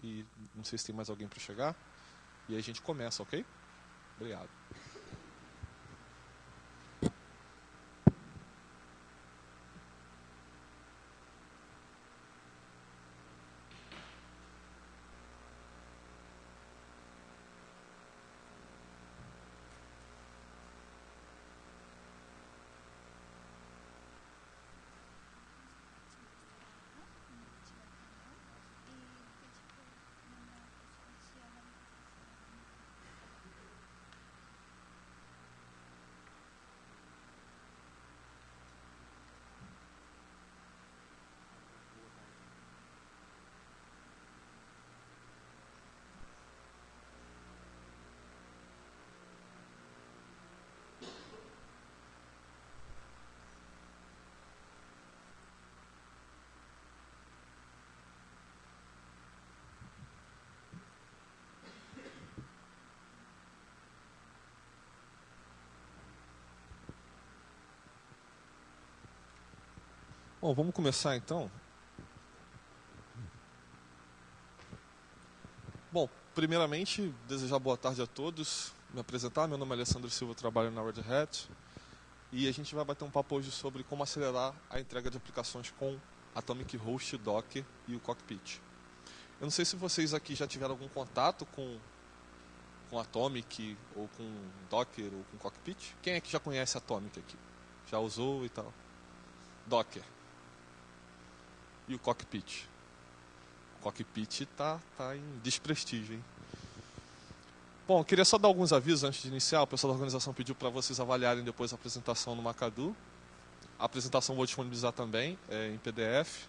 e não sei se tem mais alguém para chegar. E aí a gente começa, ok? Obrigado. Bom, vamos começar então. Bom, primeiramente, desejar boa tarde a todos. Me apresentar, meu nome é Alessandro Silva, eu trabalho na Red Hat. E a gente vai bater um papo hoje sobre como acelerar a entrega de aplicações com Atomic Host, Docker e o Cockpit. Eu não sei se vocês aqui já tiveram algum contato com Atomic, ou com Docker, ou com Cockpit. Quem é que já conhece Atomic aqui? Já usou e tal? Docker. E o Cockpit? O Cockpit tá em desprestígio, hein? Bom, eu queria só dar alguns avisos antes de iniciar. O pessoal da organização pediu para vocês avaliarem depois a apresentação no Macadu. A apresentação eu vou disponibilizar também em PDF.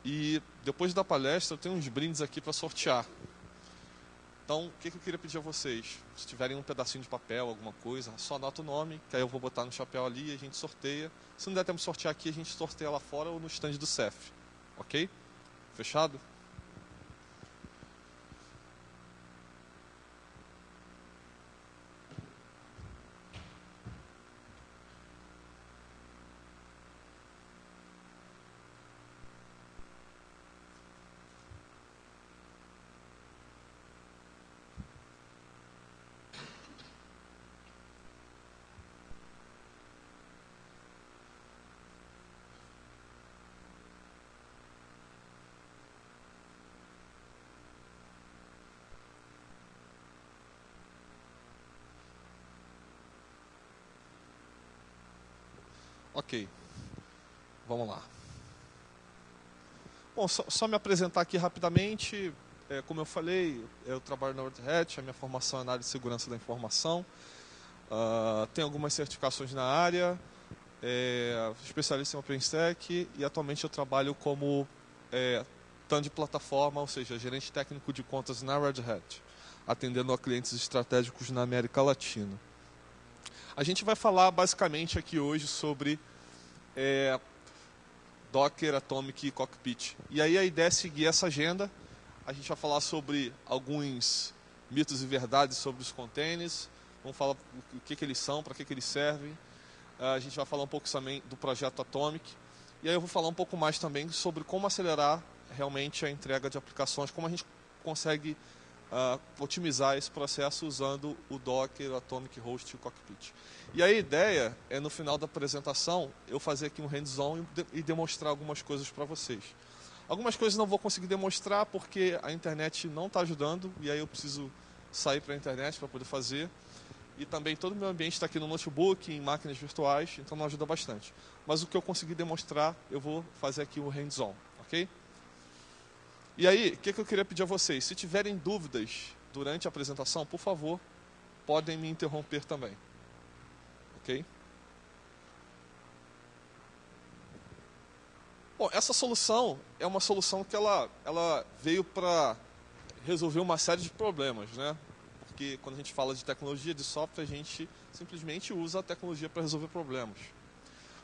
E depois da palestra eu tenho uns brindes aqui para sortear. Então, o que eu queria pedir a vocês? Se tiverem um pedacinho de papel, alguma coisa, só anota o nome, que aí eu vou botar no chapéu ali e a gente sorteia. Se não der tempo de sortear aqui, a gente sorteia lá fora ou no stand do CEF. Ok? Fechado? Ok, vamos lá. Bom, só me apresentar aqui rapidamente. Como eu falei, eu trabalho na Red Hat, a minha formação é na área de segurança da informação. Tenho algumas certificações na área, especialista em OpenStack e atualmente eu trabalho como TAM de plataforma, ou seja, gerente técnico de contas na Red Hat, atendendo a clientes estratégicos na América Latina. A gente vai falar basicamente aqui hoje sobre Docker, Atomic e Cockpit. E aí a ideia é seguir essa agenda. A gente vai falar sobre alguns mitos e verdades sobre os containers. Vamos falar o que eles são, para que eles servem. A gente vai falar um pouco também do projeto Atomic. E aí eu vou falar um pouco mais também sobre como acelerar realmente a entrega de aplicações, como a gente consegue otimizar esse processo usando o Docker, o Atomic Host e o Cockpit. E a ideia é, no final da apresentação, eu fazer aqui um hands-on e demonstrar algumas coisas para vocês. Algumas coisas não vou conseguir demonstrar porque a internet não está ajudando, e aí eu preciso sair para a internet para poder fazer. E também todo o meu ambiente está aqui no notebook, em máquinas virtuais, então não ajuda bastante. Mas o que eu conseguir demonstrar, eu vou fazer aqui um hands-on, ok? E aí, o que eu queria pedir a vocês? Se tiverem dúvidas durante a apresentação, por favor, podem me interromper também. Ok? Bom, essa solução é uma solução que ela veio para resolver uma série de problemas, né? Porque quando a gente fala de tecnologia, de software, a gente simplesmente usa a tecnologia para resolver problemas.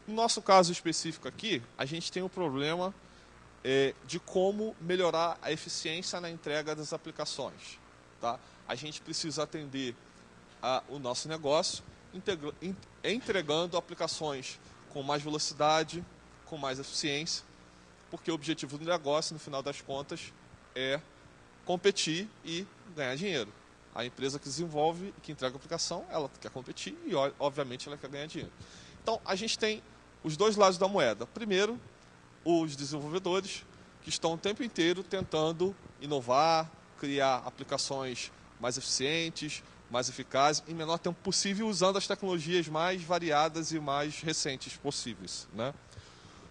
No nosso caso específico aqui, a gente tem o problema de como melhorar a eficiência na entrega das aplicações. Tá? A gente precisa atender o nosso negócio entregando aplicações com mais velocidade, com mais eficiência. porque o objetivo do negócio, no final das contas, é competir e ganhar dinheiro. A empresa que desenvolve e que entrega a aplicação, ela quer competir e, obviamente, ela quer ganhar dinheiro. Então, a gente tem os dois lados da moeda. Primeiro, os desenvolvedores, que estão o tempo inteiro tentando inovar, criar aplicações mais eficientes, mais eficazes, em menor tempo possível, usando as tecnologias mais variadas e mais recentes possíveis, né?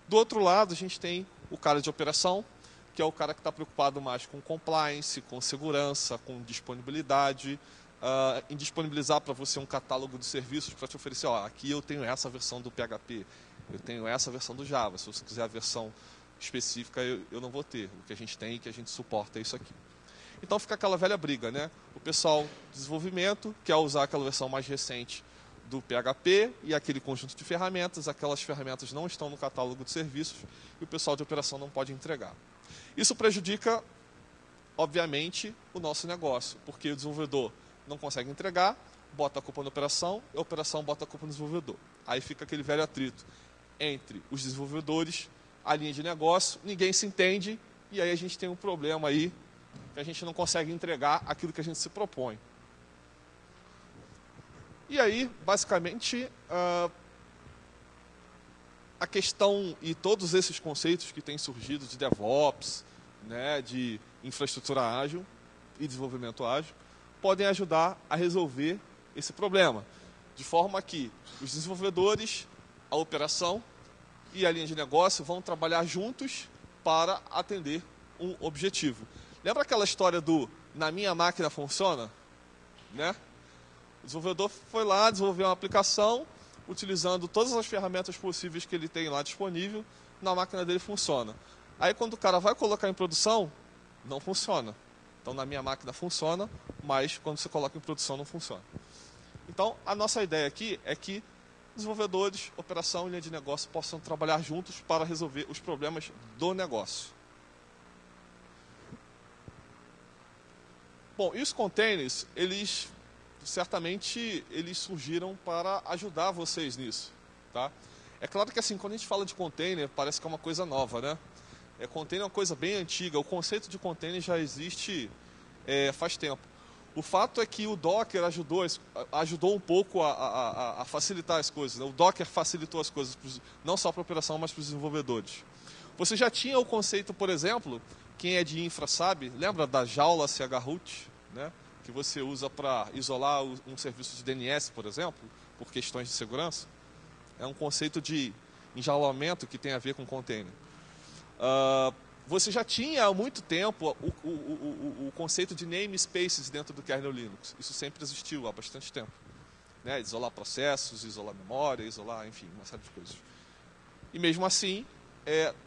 Do outro lado, a gente tem o cara de operação, que é o cara que está preocupado mais com compliance, com segurança, com disponibilidade, em disponibilizar para você um catálogo de serviços para te oferecer, ó, aqui eu tenho essa versão do PHP, eu tenho essa versão do Java, se você quiser a versão específica eu não vou ter, o que a gente tem e que a gente suporta é isso aqui. Então fica aquela velha briga, né? O pessoal de desenvolvimento quer usar aquela versão mais recente do PHP e aquele conjunto de ferramentas, aquelas ferramentas não estão no catálogo de serviços e o pessoal de operação não pode entregar. Isso prejudica, obviamente, o nosso negócio, porque o desenvolvedor não consegue entregar, bota a culpa na operação, e a operação bota a culpa no desenvolvedor. Aí fica aquele velho atrito entre os desenvolvedores, a linha de negócio, ninguém se entende, e aí a gente tem um problema aí, que a gente não consegue entregar aquilo que a gente se propõe. E aí, basicamente, a questão e todos esses conceitos que têm surgido de DevOps, né, de infraestrutura ágil e desenvolvimento ágil, podem ajudar a resolver esse problema, de forma que os desenvolvedores, a operação e a linha de negócio vão trabalhar juntos para atender um objetivo. Lembra aquela história do "na minha máquina funciona"? Né? O desenvolvedor foi lá, desenvolveu uma aplicação, utilizando todas as ferramentas possíveis que ele tem lá disponível, na máquina dele funciona. Aí quando o cara vai colocar em produção, não funciona. Então na minha máquina funciona, mas quando você coloca em produção não funciona. Então a nossa ideia aqui é que desenvolvedores, operação e linha de negócio possam trabalhar juntos para resolver os problemas do negócio. Bom, e os containers, eles certamente eles surgiram para ajudar vocês nisso, tá? É claro que assim, quando a gente fala de container, parece que é uma coisa nova, né? Container é uma coisa bem antiga, o conceito de container já existe faz tempo. O fato é que o Docker ajudou um pouco a facilitar as coisas, né? O Docker facilitou as coisas, não só para a operação, mas para os desenvolvedores. Você já tinha o conceito, por exemplo, quem é de infra sabe, lembra da jaula chroot, né? Que você usa para isolar um serviço de DNS, por exemplo, por questões de segurança? É um conceito de enjaulamento que tem a ver com container. Você já tinha há muito tempo o conceito de namespaces dentro do kernel Linux. Isso sempre existiu há bastante tempo. Né? Isolar processos, isolar memória, isolar, enfim, uma série de coisas. E mesmo assim,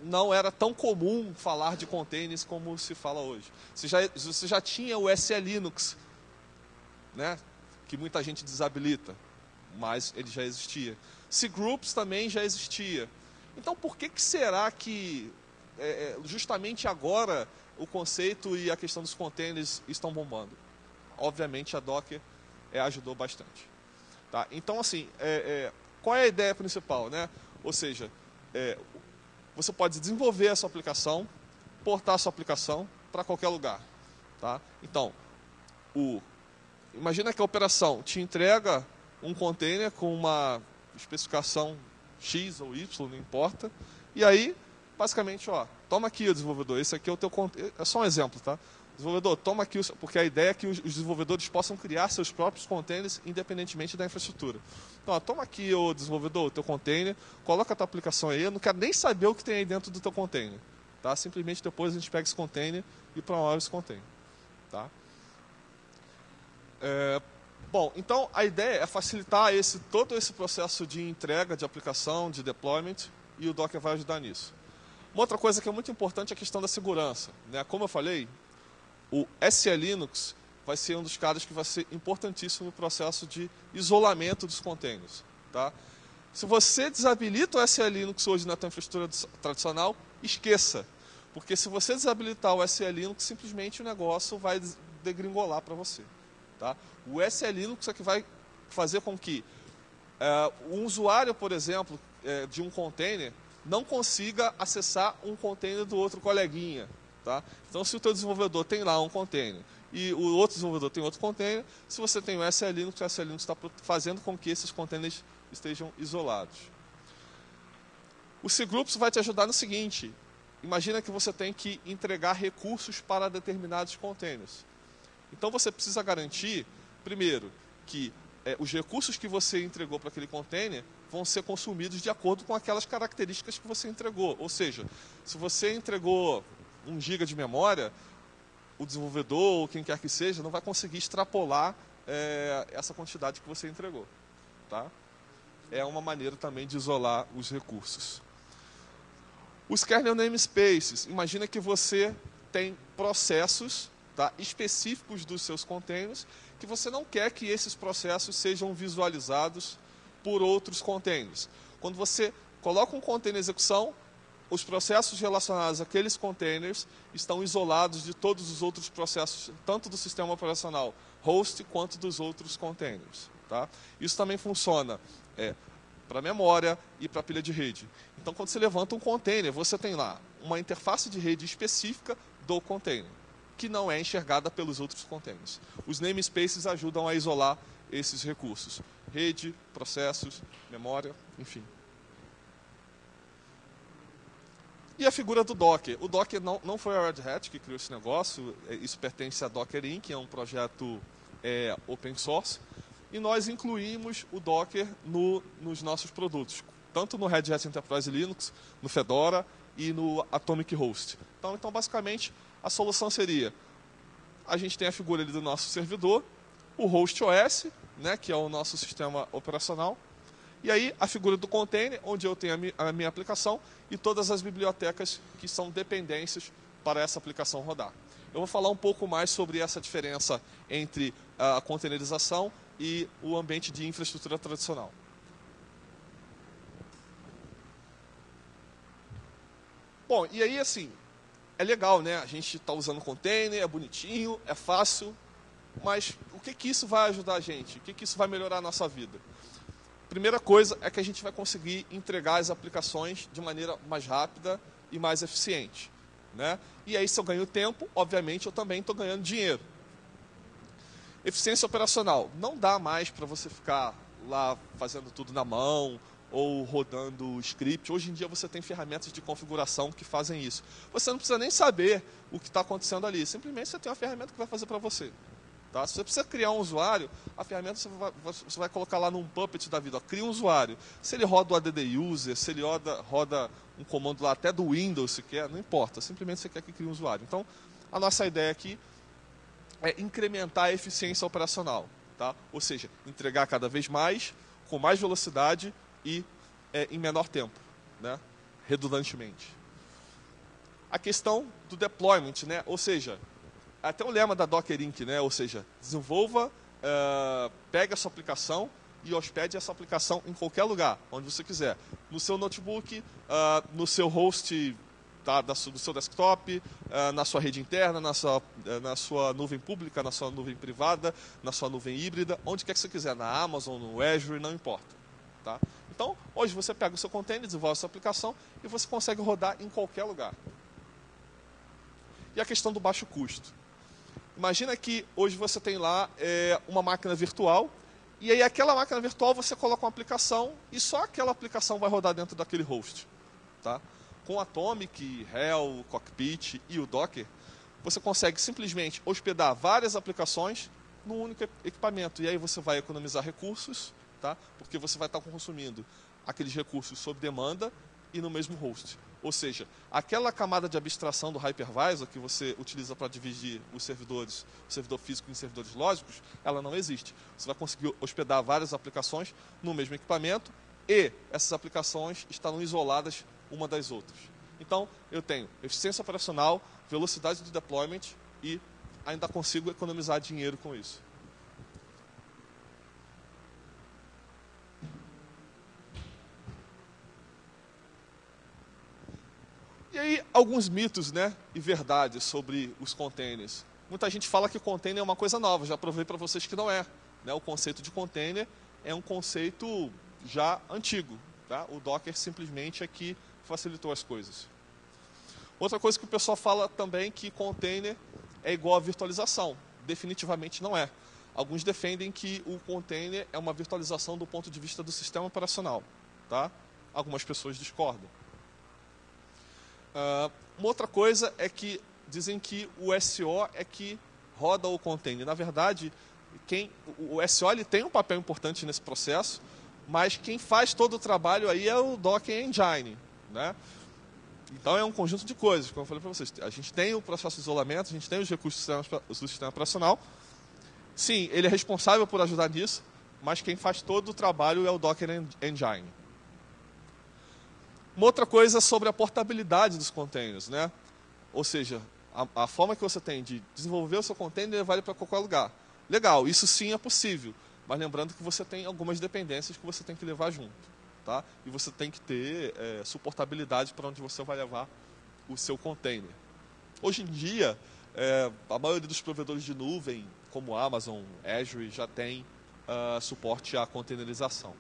não era tão comum falar de containers como se fala hoje. Você já tinha o SE-Linux, né? Que muita gente desabilita, mas ele já existia. cgroups também já existia. Então, por que será que justamente agora o conceito e a questão dos containers estão bombando? Obviamente, a Docker ajudou bastante. Tá? Então, assim, qual é a ideia principal? Né? Ou seja, você pode desenvolver a sua aplicação, portar a sua aplicação para qualquer lugar. Tá? Então, imagina que a operação te entrega um container com uma especificação X ou Y, não importa, e aí, basicamente, toma aqui o desenvolvedor, esse aqui é o teu container, é só um exemplo, tá? Desenvolvedor, toma aqui, porque a ideia é que os desenvolvedores possam criar seus próprios containers independentemente da infraestrutura. Então, toma aqui, o desenvolvedor, o teu container, coloca a tua aplicação aí, eu não quero nem saber o que tem aí dentro do teu container. Tá? Simplesmente depois a gente pega esse container e promove esse container. Tá? Bom, então a ideia é facilitar todo esse processo de entrega de aplicação, de deployment, e o Docker vai ajudar nisso. Uma outra coisa que é muito importante é a questão da segurança. Né? Como eu falei, o SE-Linux vai ser um dos caras que vai ser importantíssimo no processo de isolamento dos containers. Tá? Se você desabilita o SE-Linux hoje na tua infraestrutura tradicional, esqueça. Porque se você desabilitar o SE-Linux, simplesmente o negócio vai degringolar para você. Tá? O SE-Linux é que vai fazer com que um usuário, por exemplo, de um container, não consiga acessar um container do outro coleguinha. Tá? Então, se o teu desenvolvedor tem lá um container e o outro desenvolvedor tem outro container, se você tem o SE Linux está fazendo com que esses containers estejam isolados. O cgroups vai te ajudar no seguinte: imagina que você tem que entregar recursos para determinados containers. Então você precisa garantir, primeiro, que os recursos que você entregou para aquele container vão ser consumidos de acordo com aquelas características que você entregou. Ou seja, se você entregou 1 GB de memória, o desenvolvedor ou quem quer que seja não vai conseguir extrapolar essa quantidade que você entregou. Tá? É uma maneira também de isolar os recursos. Os kernel namespaces, imagina que você tem processos, tá, específicos dos seus containers, que você não quer que esses processos sejam visualizados por outros containers. Quando você coloca um container em execução, os processos relacionados àqueles containers estão isolados de todos os outros processos, tanto do sistema operacional host quanto dos outros containers. Tá? Isso também funciona para memória e para pilha de rede. Então, quando você levanta um container, você tem lá uma interface de rede específica do container, que não é enxergada pelos outros containers. Os namespaces ajudam a isolar esses recursos. Rede, processos, memória, enfim. E a figura do Docker. O Docker não foi a Red Hat que criou esse negócio, isso pertence à Docker Inc., que é um projeto open source, e nós incluímos o Docker nos nossos produtos, tanto no Red Hat Enterprise Linux, no Fedora e no Atomic Host. Então basicamente, a solução seria, a gente tem a figura ali do nosso servidor, o host OS, né, que é o nosso sistema operacional, e aí a figura do container, onde eu tenho a minha aplicação e todas as bibliotecas que são dependências para essa aplicação rodar. Eu vou falar um pouco mais sobre essa diferença entre a containerização e o ambiente de infraestrutura tradicional. Bom, e aí assim, é legal, né? A gente está usando container, é bonitinho, é fácil, mas o que isso vai ajudar a gente? O que isso vai melhorar a nossa vida? Primeira coisa é que a gente vai conseguir entregar as aplicações de maneira mais rápida e mais eficiente. Né? E aí, se eu ganho tempo, obviamente eu também estou ganhando dinheiro. Eficiência operacional. Não dá mais para você ficar lá fazendo tudo na mão ou rodando script. Hoje em dia você tem ferramentas de configuração que fazem isso. Você não precisa nem saber o que está acontecendo ali. Simplesmente você tem uma ferramenta que vai fazer para você. Tá? Se você precisa criar um usuário, a ferramenta você vai colocar lá num Puppet da vida. Ó, cria um usuário. Se ele roda o add user, se ele roda um comando lá até do Windows, se quer, não importa. Simplesmente você quer que crie um usuário. Então, a nossa ideia aqui é incrementar a eficiência operacional. Tá? Ou seja, entregar cada vez mais, com mais velocidade e em menor tempo, né? Redundantemente. A questão do deployment, né? Ou seja, até o lema da Docker Inc., né? Ou seja, desenvolva, pegue a sua aplicação e hospede essa aplicação em qualquer lugar, onde você quiser. No seu notebook, no seu host do seu desktop, na sua rede interna, na sua nuvem pública, na sua nuvem privada, na sua nuvem híbrida, onde quer que você quiser, na Amazon, no Azure, não importa. Tá? Então, hoje você pega o seu container, desenvolve a sua aplicação e você consegue rodar em qualquer lugar. E a questão do baixo custo. Imagina que hoje você tem lá uma máquina virtual, e aí aquela máquina virtual você coloca uma aplicação, e só aquela aplicação vai rodar dentro daquele host. Tá? Com o Atomic, Hell, Cockpit e o Docker, você consegue simplesmente hospedar várias aplicações num único equipamento. E aí você vai economizar recursos, tá? Porque você vai estar consumindo aqueles recursos sob demanda e no mesmo host. Ou seja, aquela camada de abstração do hypervisor que você utiliza para dividir os servidores, o servidor físico em servidores lógicos, ela não existe. Você vai conseguir hospedar várias aplicações no mesmo equipamento e essas aplicações estarão isoladas uma das outras. Então, eu tenho eficiência operacional, velocidade de deployment e ainda consigo economizar dinheiro com isso. E aí, alguns mitos, né, e verdades sobre os containers. Muita gente fala que container é uma coisa nova, já provei para vocês que não é. Né? O conceito de container é um conceito já antigo. Tá? O Docker simplesmente é que facilitou as coisas. Outra coisa que o pessoal fala também que container é igual a virtualização. Definitivamente não é. Alguns defendem que o container é uma virtualização do ponto de vista do sistema operacional. Tá? Algumas pessoas discordam. Uma outra coisa é que dizem que o SO é que roda o container. Na verdade, o SO ele tem um papel importante nesse processo, mas quem faz todo o trabalho aí é o Docker Engine. Né? Então é um conjunto de coisas, como eu falei para vocês. A gente tem o processo de isolamento, a gente tem os recursos do sistema operacional. Sim, ele é responsável por ajudar nisso, mas quem faz todo o trabalho é o Docker Engine. Uma outra coisa é sobre a portabilidade dos containers, né? Ou seja, a forma que você tem de desenvolver o seu container vale para qualquer lugar. Legal, isso sim é possível, mas lembrando que você tem algumas dependências que você tem que levar junto. Tá? E você tem que ter suportabilidade para onde você vai levar o seu container. Hoje em dia, a maioria dos provedores de nuvem, como Amazon, Azure, já tem suporte à containerização.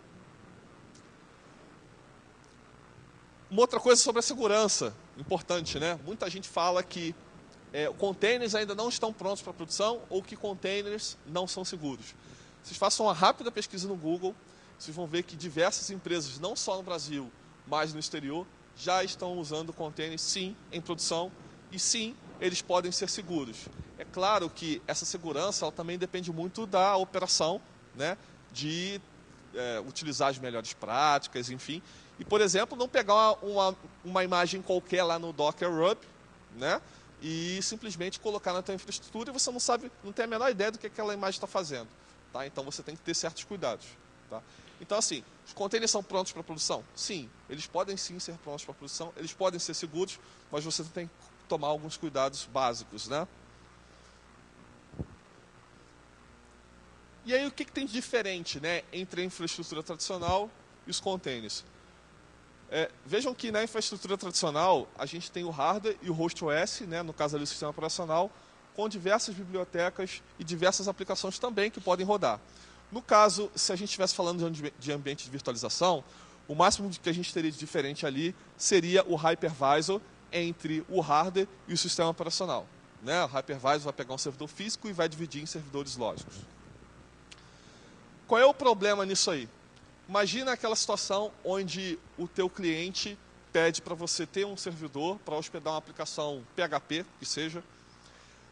Uma outra coisa sobre a segurança, importante, né? Muita gente fala que containers ainda não estão prontos para produção ou que containers não são seguros. Vocês façam uma rápida pesquisa no Google, vocês vão ver que diversas empresas, não só no Brasil, mas no exterior, já estão usando containers, sim, em produção, e sim, eles podem ser seguros. É claro que essa segurança ela também depende muito da operação, né, de utilizar as melhores práticas, enfim. E, por exemplo, não pegar uma imagem qualquer lá no Docker Hub, né, e simplesmente colocar na tua infraestrutura e você não sabe, não tem a menor ideia do que aquela imagem está fazendo. Tá? Então você tem que ter certos cuidados. Tá? Então, assim, os containers são prontos para produção? Sim, eles podem sim ser prontos para produção, eles podem ser seguros, mas você tem que tomar alguns cuidados básicos, né? E aí, o que tem de diferente, né, entre a infraestrutura tradicional e os containers? Vejam que na infraestrutura tradicional, a gente tem o hardware e o host OS, né, no caso ali o sistema operacional, com diversas bibliotecas e diversas aplicações também que podem rodar. No caso, se a gente estivesse falando de ambiente de virtualização, o máximo que a gente teria de diferente ali seria o hypervisor entre o hardware e o sistema operacional. Né? O hypervisor vai pegar um servidor físico e vai dividir em servidores lógicos. Qual é o problema nisso aí? Imagina aquela situação onde o teu cliente pede para você ter um servidor para hospedar uma aplicação PHP, que seja,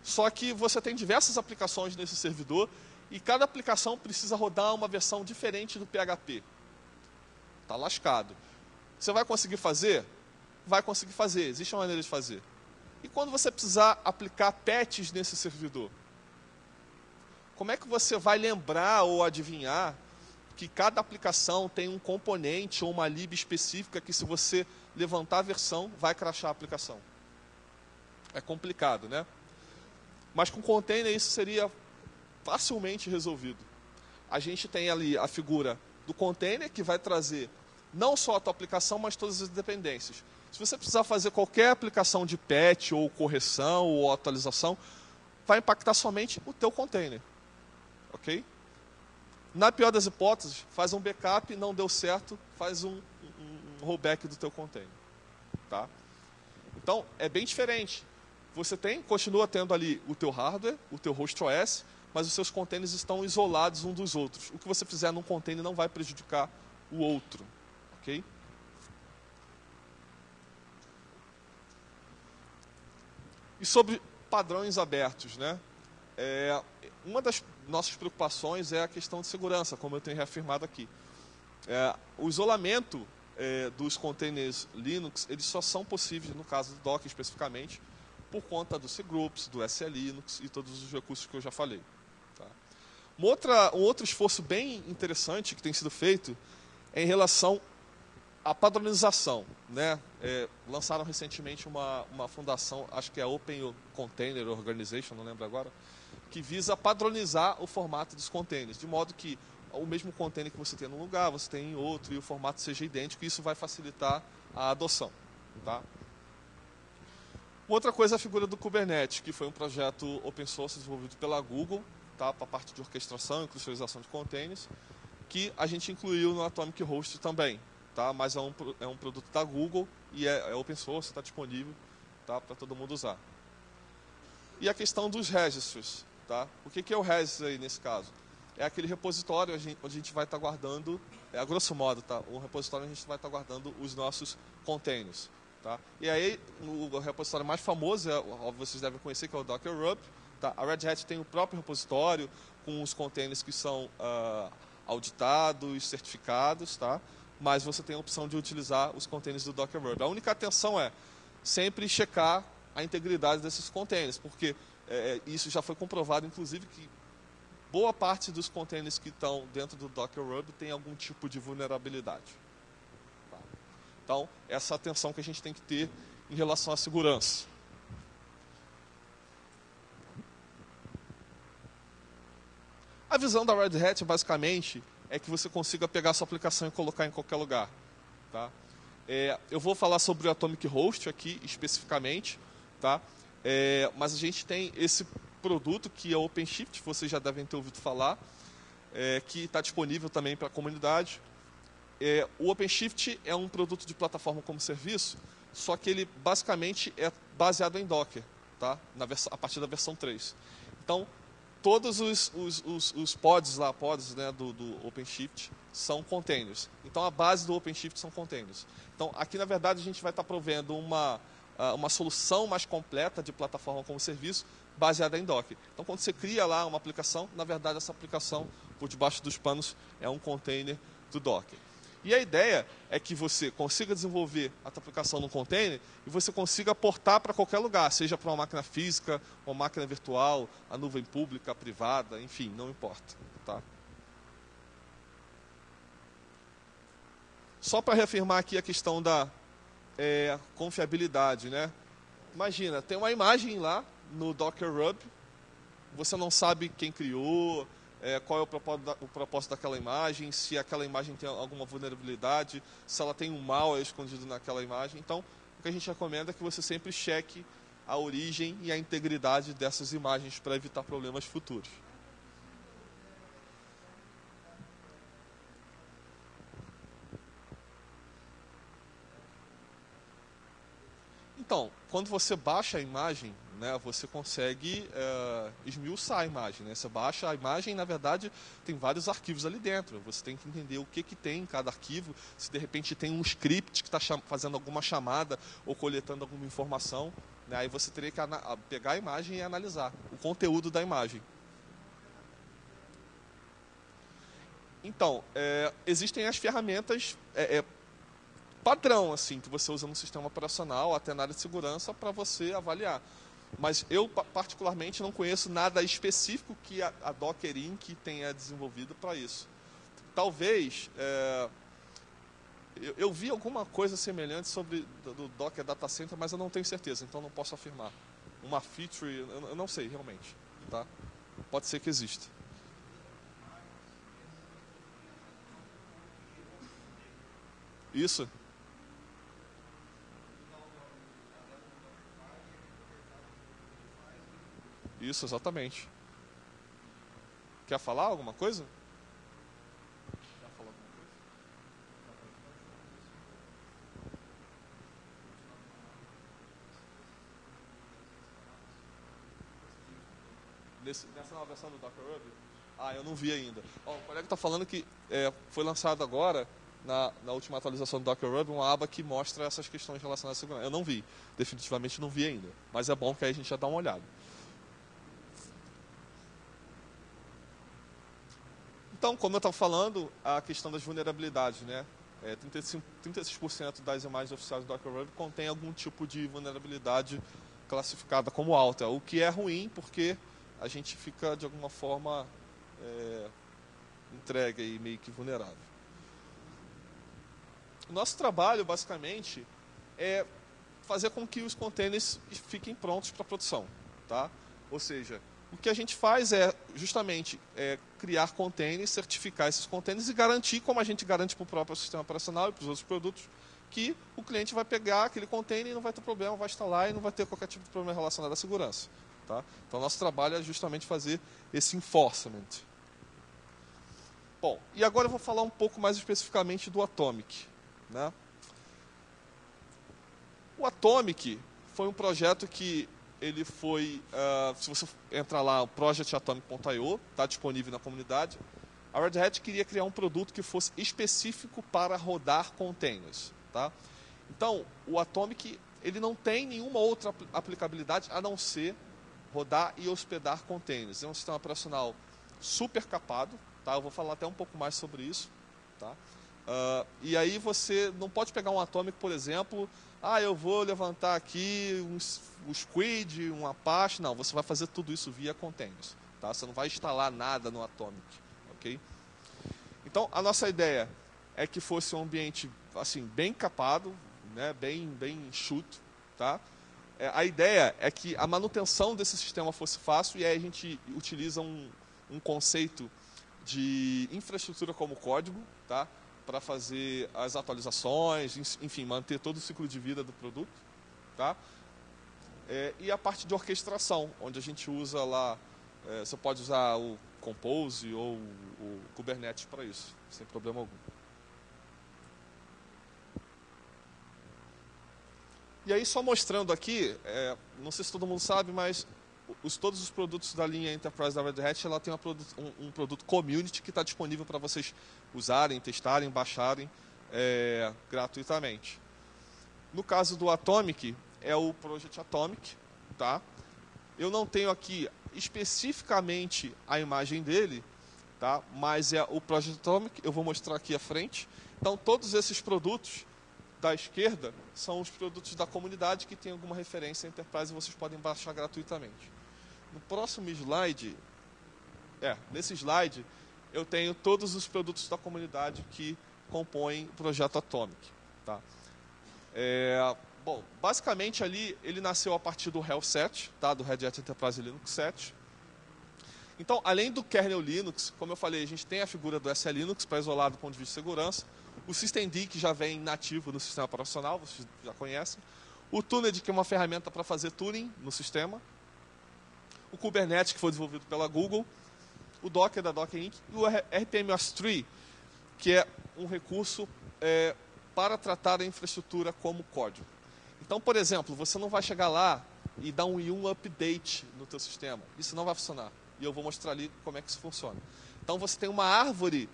só que você tem diversas aplicações nesse servidor e cada aplicação precisa rodar uma versão diferente do PHP. Está lascado. Você vai conseguir fazer? Vai conseguir fazer, existe uma maneira de fazer. E quando você precisar aplicar patches nesse servidor? Como é que você vai lembrar ou adivinhar que cada aplicação tem um componente ou uma lib específica que se você levantar a versão, vai crashar a aplicação? É complicado, né? Mas com container isso seria facilmente resolvido. A gente tem ali a figura do container que vai trazer não só a tua aplicação, mas todas as dependências. Se você precisar fazer qualquer aplicação de patch ou correção ou atualização, vai impactar somente o teu container. Ok? Na pior das hipóteses, faz um backup, não deu certo, faz um rollback do teu container. Tá? Então, é bem diferente. Você continua tendo ali o teu hardware, o teu host OS, mas os seus containers estão isolados uns dos outros. O que você fizer num container não vai prejudicar o outro. Ok? E sobre padrões abertos, né? Uma das nossas preocupações é a questão de segurança, como eu tenho reafirmado aqui. O isolamento dos containers Linux, eles só são possíveis, no caso do Docker especificamente, por conta do cgroups, do SE Linux e todos os recursos que eu já falei. Tá? Um outro esforço bem interessante que tem sido feito é em relação à padronização. Né? Lançaram recentemente uma fundação, acho que é a Open Container Organization, não lembro agora, que visa padronizar o formato dos containers, de modo que o mesmo container que você tem num lugar, você tem em outro, e o formato seja idêntico, e isso vai facilitar a adoção. Tá? Outra coisa é a figura do Kubernetes, que foi um projeto open source desenvolvido pela Google, tá, para a parte de orquestração e clusterização de containers, que a gente incluiu no Atomic Host também. tá? Mas é um produto da Google e é open source, está disponível, tá? Para todo mundo usar. E a questão dos registries, tá? O que é o registry aí nesse caso? É aquele repositório onde a gente vai estar guardando, a grosso modo, tá? Um repositório onde a gente vai estar guardando os nossos containers, tá? E aí, o repositório mais famoso, vocês devem conhecer, que é o Docker Hub, tá? A Red Hat tem o próprio repositório com os containers que são auditados, certificados, tá? Mas você tem a opção de utilizar os containers do Docker Hub. A única atenção é sempre checar a integridade desses containers, porque isso já foi comprovado, inclusive, que boa parte dos containers que estão dentro do Docker Hub tem algum tipo de vulnerabilidade. Tá? Então, essa atenção que a gente tem que ter em relação à segurança. A visão da Red Hat, basicamente, é que você consiga pegar a sua aplicação e colocar em qualquer lugar. Tá? Eu vou falar sobre o Atomic Host aqui, especificamente, tá? Mas a gente tem esse produto que é o OpenShift, vocês já devem ter ouvido falar, que está disponível também para a comunidade. O OpenShift é um produto de plataforma como serviço, só que ele basicamente é baseado em Docker, tá? A partir da versão 3. Então, todos os pods né, do OpenShift são containers. Então, a base do OpenShift são containers. Então, aqui, na verdade, a gente vai estar provendo uma solução mais completa de plataforma como serviço baseada em Docker. Então, quando você cria lá uma aplicação, na verdade, essa aplicação, por debaixo dos panos, é um container do Docker. E a ideia é que você consiga desenvolver a tua aplicação no container e você consiga portar para qualquer lugar, seja para uma máquina física, uma máquina virtual, a nuvem pública, a privada, enfim, não importa. Tá? Só para reafirmar aqui a questão da confiabilidade, né? Imagina, tem uma imagem lá no Docker Hub, você não sabe quem criou, qual é o propósito daquela imagem, se aquela imagem tem alguma vulnerabilidade, se ela tem um malware escondido naquela imagem. Então, o que a gente recomenda é que você sempre cheque a origem e a integridade dessas imagens para evitar problemas futuros. Então, quando você baixa a imagem, né, você consegue esmiuçar a imagem. Né? Você baixa a imagem e, na verdade, tem vários arquivos ali dentro. Você tem que entender o que tem em cada arquivo, se de repente tem um script que está fazendo alguma chamada ou coletando alguma informação. Né? Aí você teria que pegar a imagem e analisar o conteúdo da imagem. Então, existem as ferramentas padrão, assim, que você usa no sistema operacional, até na área de segurança, para você avaliar. Mas eu, particularmente, não conheço nada específico que a Docker Inc. tenha desenvolvido para isso. Talvez, eu vi alguma coisa semelhante sobre do Docker Data Center, mas eu não tenho certeza, então não posso afirmar. Uma feature, eu não sei realmente. Tá? Pode ser que exista. Isso. Isso, exatamente. Quer falar alguma coisa? Quer falar alguma coisa? Nessa nova versão do Docker Hub? Eu não vi ainda. O colega está falando que foi lançado agora, na última atualização do Docker Hub, uma aba que mostra essas questões relacionadas à segurança. Eu não vi. Definitivamente não vi ainda. Mas é bom que aí a gente já dá uma olhada. Então, como eu estava falando, a questão das vulnerabilidades, né? 36% das imagens oficiais do Docker Hub contém algum tipo de vulnerabilidade classificada como alta, o que é ruim porque a gente fica, de alguma forma, entregue e meio que vulnerável. O nosso trabalho, basicamente, é fazer com que os containers fiquem prontos para produção. Tá? Ou seja, o que a gente faz é justamente criar containers, certificar esses containers e garantir, como a gente garante para o próprio sistema operacional e para os outros produtos, que o cliente vai pegar aquele container e não vai ter problema, vai instalar e não vai ter qualquer tipo de problema relacionado à segurança. Tá? Então, nosso trabalho é justamente fazer esse enforcement. Bom, e agora eu vou falar um pouco mais especificamente do Atomic. né? O Atomic foi um projeto que ele foi, se você entrar lá, o projectatomic.io, está disponível na comunidade. A Red Hat queria criar um produto que fosse específico para rodar containers, tá? Então, o Atomic ele não tem nenhuma outra aplicabilidade a não ser rodar e hospedar containers. É um sistema operacional super capado, tá? Eu vou falar até um pouco mais sobre isso, tá? E aí você não pode pegar um Atomic, por exemplo, eu vou levantar aqui um Squid, um Apache. Não, você vai fazer tudo isso via containers, tá? Você não vai instalar nada no Atomic, ok? Então, a nossa ideia é que fosse um ambiente assim, bem capado, né? bem enxuto, tá? A ideia é que a manutenção desse sistema fosse fácil, e aí a gente utiliza um conceito de infraestrutura como código, tá? Para fazer as atualizações, enfim, manter todo o ciclo de vida do produto, tá? E a parte de orquestração, onde a gente usa lá, você pode usar o Compose ou o Kubernetes para isso, sem problema algum. E aí, só mostrando aqui, não sei se todo mundo sabe, mas todos os produtos da linha Enterprise da Red Hat, ela tem um produto Community que está disponível para vocês usarem, testarem, baixarem gratuitamente. No caso do Atomic, é o Project Atomic, tá? Eu não tenho aqui especificamente a imagem dele, tá? Mas é o Project Atomic, eu vou mostrar aqui à frente. Então, todos esses produtos da esquerda são os produtos da comunidade que tem alguma referência à Enterprise e vocês podem baixar gratuitamente. No próximo slide, nesse slide, eu tenho todos os produtos da comunidade que compõem o projeto Atomic, tá? Bom, basicamente ali ele nasceu a partir do HEL 7, tá? Do Red Hat Enterprise Linux 7. Então, além do kernel Linux, como eu falei, a gente tem a figura do SE Linux para isolar do ponto de vista de segurança. O Systemd, que já vem nativo no sistema operacional, vocês já conhecem. O Tuned, que é uma ferramenta para fazer tuning no sistema. O Kubernetes, que foi desenvolvido pela Google. O Docker, da Docker Inc. E o RPM-Ostree, que é um recurso para tratar a infraestrutura como código. Então, por exemplo, você não vai chegar lá e dar um I1 update no teu sistema. Isso não vai funcionar. E eu vou mostrar ali como é que isso funciona. Então, você tem uma árvore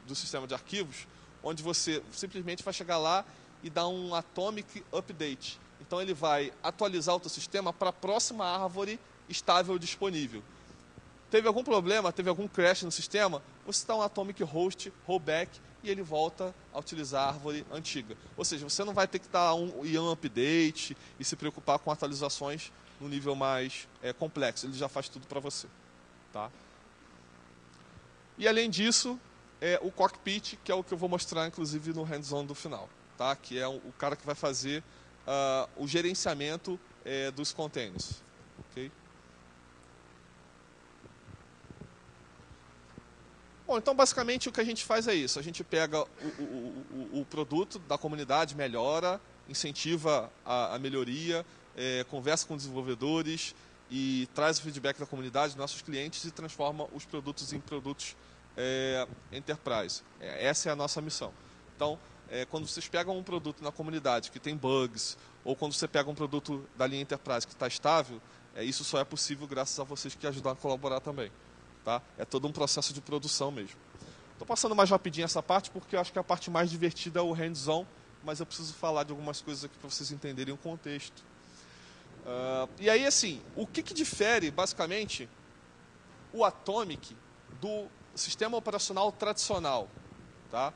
do sistema de arquivos, onde você simplesmente vai chegar lá e dar um atomic update. Então, ele vai atualizar o teu sistema para a próxima árvore estável disponível. Teve algum problema, teve algum crash no sistema, você dá um atomic host, rollback, e ele volta a utilizar a árvore antiga. Ou seja, você não vai ter que dar um IAM update e se preocupar com atualizações no nível mais complexo. Ele já faz tudo para você, tá? E além disso, o cockpit, que é o que eu vou mostrar, inclusive, no hands-on do final, tá? Que é o cara que vai fazer o gerenciamento dos containers. Okay? Bom, então, basicamente, o que a gente faz é isso. A gente pega o produto da comunidade, melhora, incentiva a melhoria, conversa com desenvolvedores e traz o feedback da comunidade, dos nossos clientes, e transforma os produtos em produtos Enterprise. Essa é a nossa missão. Então, quando vocês pegam um produto na comunidade que tem bugs, ou quando você pega um produto da linha Enterprise que está estável, isso só é possível graças a vocês que ajudam a colaborar também. Tá? É todo um processo de produção mesmo. Estou passando mais rapidinho essa parte, porque eu acho que a parte mais divertida é o hands-on, mas eu preciso falar de algumas coisas aqui para vocês entenderem o contexto. E aí, assim, o que difere, basicamente, o Atomic do sistema operacional tradicional? Tá?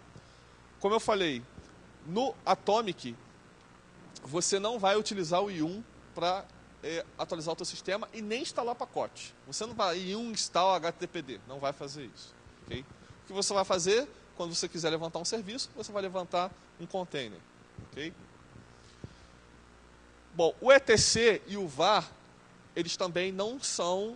Como eu falei, no Atomic, você não vai utilizar o I1 para atualizar o teu sistema e nem instalar pacote. Você não vai I1 install HTTPD, não vai fazer isso. Okay? O que você vai fazer, quando você quiser levantar um serviço, você vai levantar um container. Okay? Bom, o etc e o var, eles também não estão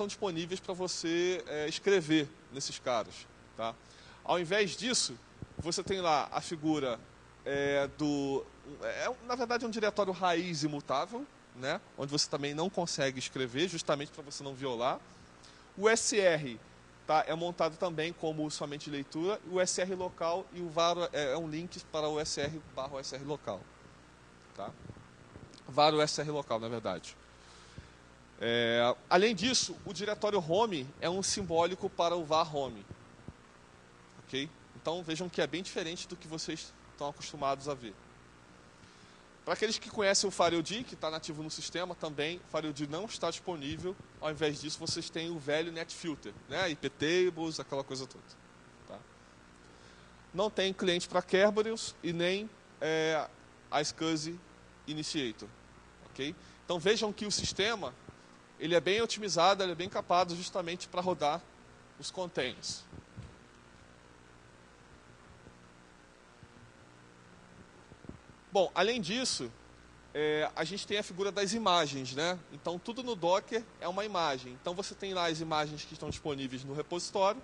disponíveis para você escrever nesses caras. Tá? Ao invés disso, você tem lá a figura na verdade, é um diretório raiz imutável, né? Onde você também não consegue escrever, justamente para você não violar. O SR tá? É montado também como somente leitura, o SR local e o var é um link para o SR/SR local. Tá? Var SR local, na verdade. Além disso, o diretório home é um simbólico para o var home. Ok? Então vejam que é bem diferente do que vocês estão acostumados a ver. Para aqueles que conhecem o FileD, que está nativo no sistema, também o FileD não está disponível. Ao invés disso, vocês têm o velho NetFilter, né? iptables, aquela coisa toda. Tá? Não tem cliente para Kerberos e nem a SCSI Initiator. Okay? Então vejam que o sistema ele é bem otimizado, ele é bem capado justamente para rodar os containers. Bom, além disso, a gente tem a figura das imagens, né? Então, tudo no Docker é uma imagem. Então, você tem lá as imagens que estão disponíveis no repositório.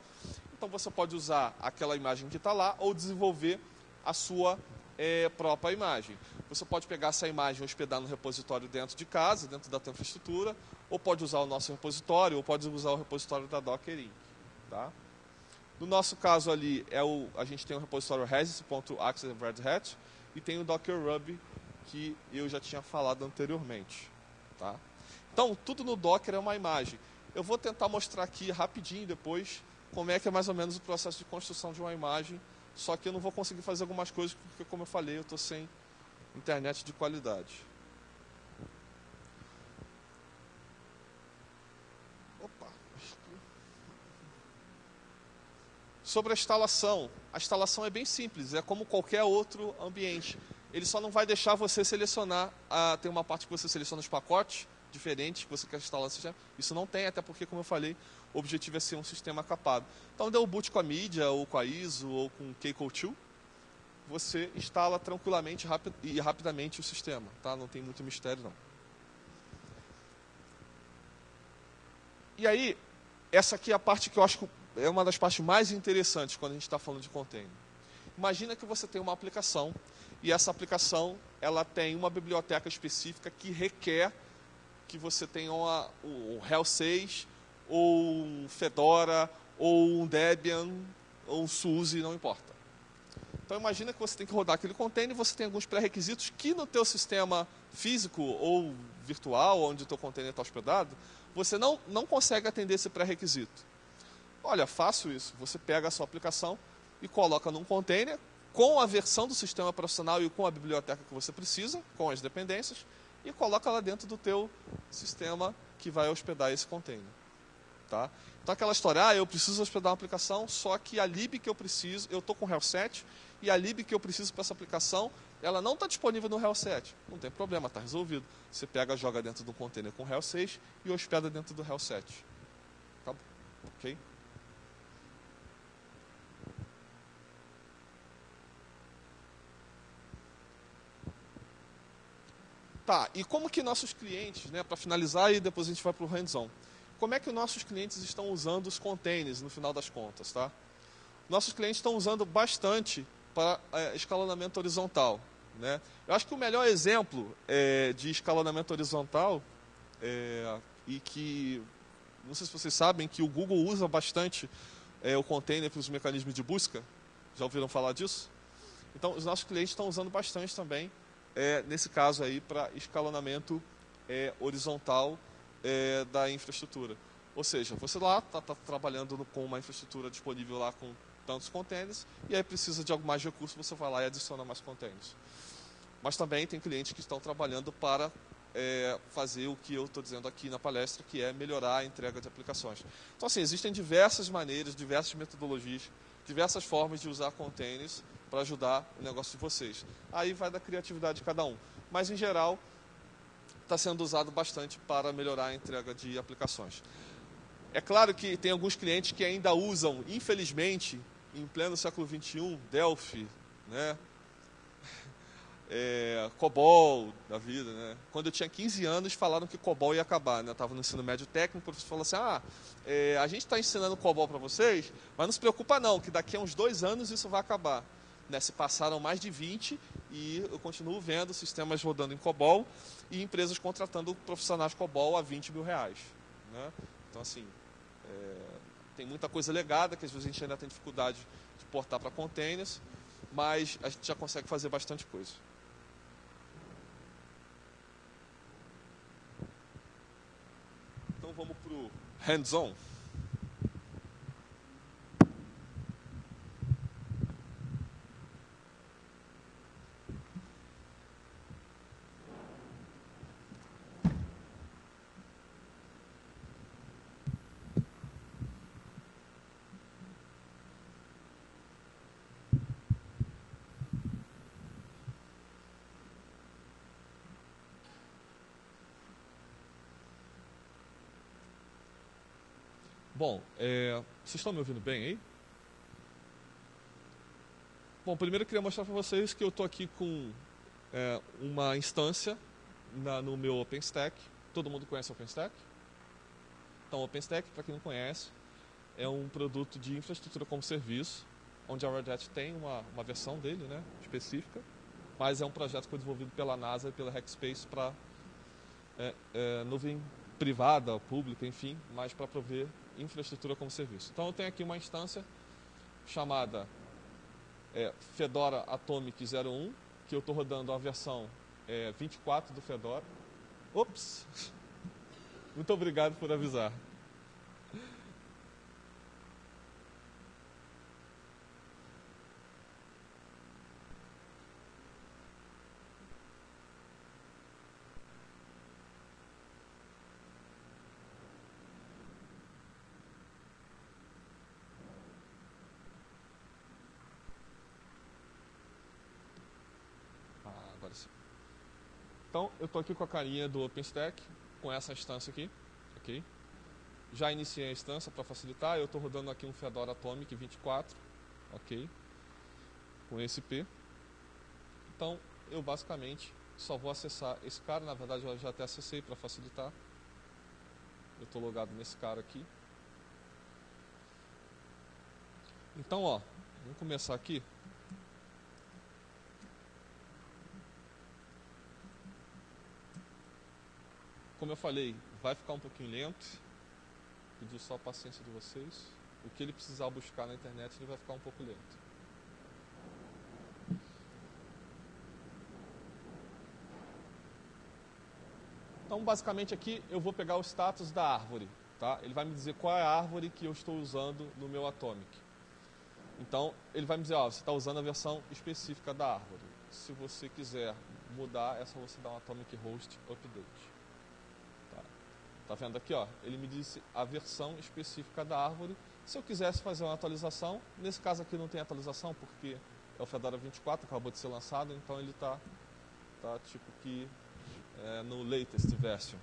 Então, você pode usar aquela imagem que está lá ou desenvolver a sua própria imagem. Você pode pegar essa imagem e hospedar no repositório dentro de casa, dentro da tua infraestrutura, ou pode usar o nosso repositório, ou pode usar o repositório da Docker Inc. Tá? No nosso caso ali, a gente tem o repositório Resist.access.redhat, e tem o Docker Ruby, que eu já tinha falado anteriormente. Tá? Então, tudo no Docker é uma imagem. Eu vou tentar mostrar aqui rapidinho depois como é que é mais ou menos o processo de construção de uma imagem, só que eu não vou conseguir fazer algumas coisas, porque, como eu falei, eu estou sem internet de qualidade. Opa! Sobre a instalação é bem simples, é como qualquer outro ambiente. Ele só não vai deixar você selecionar, tem uma parte que você seleciona os pacotes diferentes que você quer instalar no sistema. Isso não tem, até porque, como eu falei, o objetivo é ser um sistema capado. Então, deu boot com a mídia, ou com a ISO, ou com o Keiko2, você instala tranquilamente e rapidamente o sistema. Tá? Não tem muito mistério, não. E aí, essa aqui é a parte que eu acho que é uma das partes mais interessantes quando a gente está falando de container. Imagina que você tem uma aplicação e essa aplicação ela tem uma biblioteca específica que requer que você tenha um HEL 6 ou um Fedora ou um Debian ou um SUSE, não importa. Então imagina que você tem que rodar aquele container e você tem alguns pré-requisitos que no teu sistema físico ou virtual, onde o teu container está hospedado, você não consegue atender esse pré-requisito. Olha, fácil isso. Você pega a sua aplicação e coloca num container com a versão do sistema profissional e com a biblioteca que você precisa, com as dependências, e coloca lá dentro do teu sistema que vai hospedar esse container. Tá? Então aquela história, eu preciso hospedar uma aplicação, só que a lib que eu preciso, eu estou com o HEL 7, e a lib que eu preciso para essa aplicação, ela não está disponível no HEL 7. Não tem problema, está resolvido. Você pega, joga dentro do container com o HEL 6 e hospeda dentro do HEL 7. Acabou. Ok? Tá, e como que nossos clientes, né, para finalizar e depois a gente vai para o hands-on, como é que nossos clientes estão usando os containers no final das contas, tá? Nossos clientes estão usando bastante para escalonamento horizontal, né? Eu acho que o melhor exemplo de escalonamento horizontal e que, não sei se vocês sabem, que o Google usa bastante o container para os mecanismos de busca. Já ouviram falar disso? Então, os nossos clientes estão usando bastante também, nesse caso aí, para escalonamento horizontal da infraestrutura. Ou seja, você lá está trabalhando com uma infraestrutura disponível lá com tantos containers, e aí precisa de algo mais de recurso, você vai lá e adiciona mais containers. Mas também tem clientes que estão trabalhando para fazer o que eu estou dizendo aqui na palestra, que é melhorar a entrega de aplicações. Então, assim, existem diversas maneiras, diversas metodologias, diversas formas de usar containers para ajudar o negócio de vocês. Aí vai da criatividade de cada um. Mas, em geral, está sendo usado bastante para melhorar a entrega de aplicações. É claro que tem alguns clientes que ainda usam, infelizmente, em pleno século XXI, Delphi, né? COBOL da vida, né? Quando eu tinha 15 anos, falaram que COBOL ia acabar, né? Eu estava no ensino médio técnico, o professor falou assim, a gente está ensinando COBOL para vocês, mas não se preocupa não, que daqui a uns 2 anos isso vai acabar. Né? Se passaram mais de 20 e eu continuo vendo sistemas rodando em COBOL e empresas contratando profissionais COBOL a R$20 mil. Né? Então, assim, Tem muita coisa legada, que às vezes a gente ainda tem dificuldade de portar para containers, mas a gente já consegue fazer bastante coisa. Então vamos para o hands-on. Bom, vocês estão me ouvindo bem aí? Bom, primeiro eu queria mostrar para vocês que eu estou aqui com uma instância no meu OpenStack. Todo mundo conhece o OpenStack? Então, o OpenStack, para quem não conhece, é um produto de infraestrutura como serviço, onde a Red Hat tem uma versão dele, né, específica, mas é um projeto que foi desenvolvido pela NASA e pela Hackspace para nuvem privada, pública, enfim, mas para prover infraestrutura como serviço. Então eu tenho aqui uma instância chamada Fedora Atomic 01, que eu estou rodando a versão 24 do Fedora. Ops! Muito obrigado por avisar. Agora sim. Então, eu estou aqui com a carinha do OpenStack, com essa instância aqui, ok? Já iniciei a instância para facilitar, eu estou rodando aqui um Fedora Atomic 24, ok? Com esse IP. Então, eu basicamente só vou acessar esse cara, na verdade eu já até acessei para facilitar. Eu estou logado nesse cara aqui. Então, ó, vamos começar aqui. Como eu falei, vai ficar um pouquinho lento. Pedir só a paciência de vocês. O que ele precisar buscar na internet, ele vai ficar um pouco lento. Então, basicamente aqui, eu vou pegar o status da árvore. Tá? Ele vai me dizer qual é a árvore que eu estou usando no meu Atomic. Então, ele vai me dizer, ó, você está usando a versão específica da árvore. Se você quiser mudar, é só você dar um Atomic Host Update. Tá vendo aqui, ó? Ele me disse a versão específica da árvore. Se eu quisesse fazer uma atualização, nesse caso aqui não tem atualização, porque é o Fedora 24, acabou de ser lançado, então ele tá tipo que no latest version,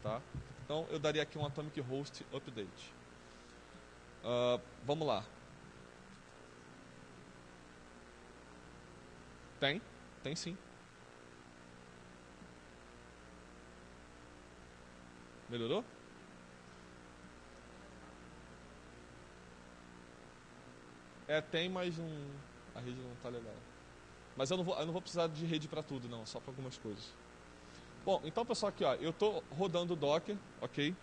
tá? Então eu daria aqui um Atomic Host Update. Vamos lá. Tem sim. Melhorou? Tem, mas a rede não está legal. Mas eu não vou precisar de rede para tudo, não, só para algumas coisas. Bom, então pessoal, aqui ó, eu estou rodando o Docker, ok?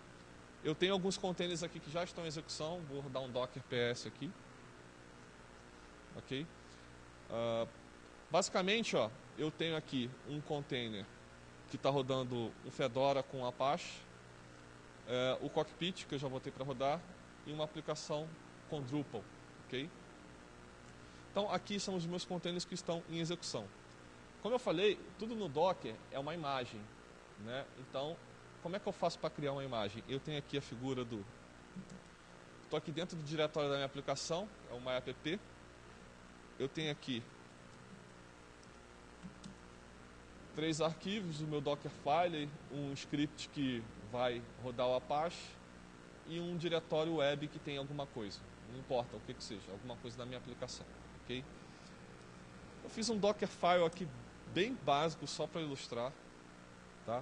Eu tenho alguns containers aqui que já estão em execução, vou rodar um Docker PS aqui, ok? Basicamente, ó, eu tenho aqui um container que está rodando um Fedora com Apache, o Cockpit, que eu já botei para rodar, e uma aplicação com Drupal, ok? Então, aqui são os meus containers que estão em execução. Como eu falei, tudo no Docker é uma imagem, né? Então, como é que eu faço para criar uma imagem? Eu tenho aqui a figura do... Estou aqui dentro do diretório da minha aplicação, é o myapp. Eu tenho aqui 3 arquivos, o meu Dockerfile, um script que vai rodar o Apache e um diretório web que tem alguma coisa. Não importa o que seja, alguma coisa da minha aplicação. Okay? Eu fiz um Dockerfile aqui bem básico só para ilustrar. Tá?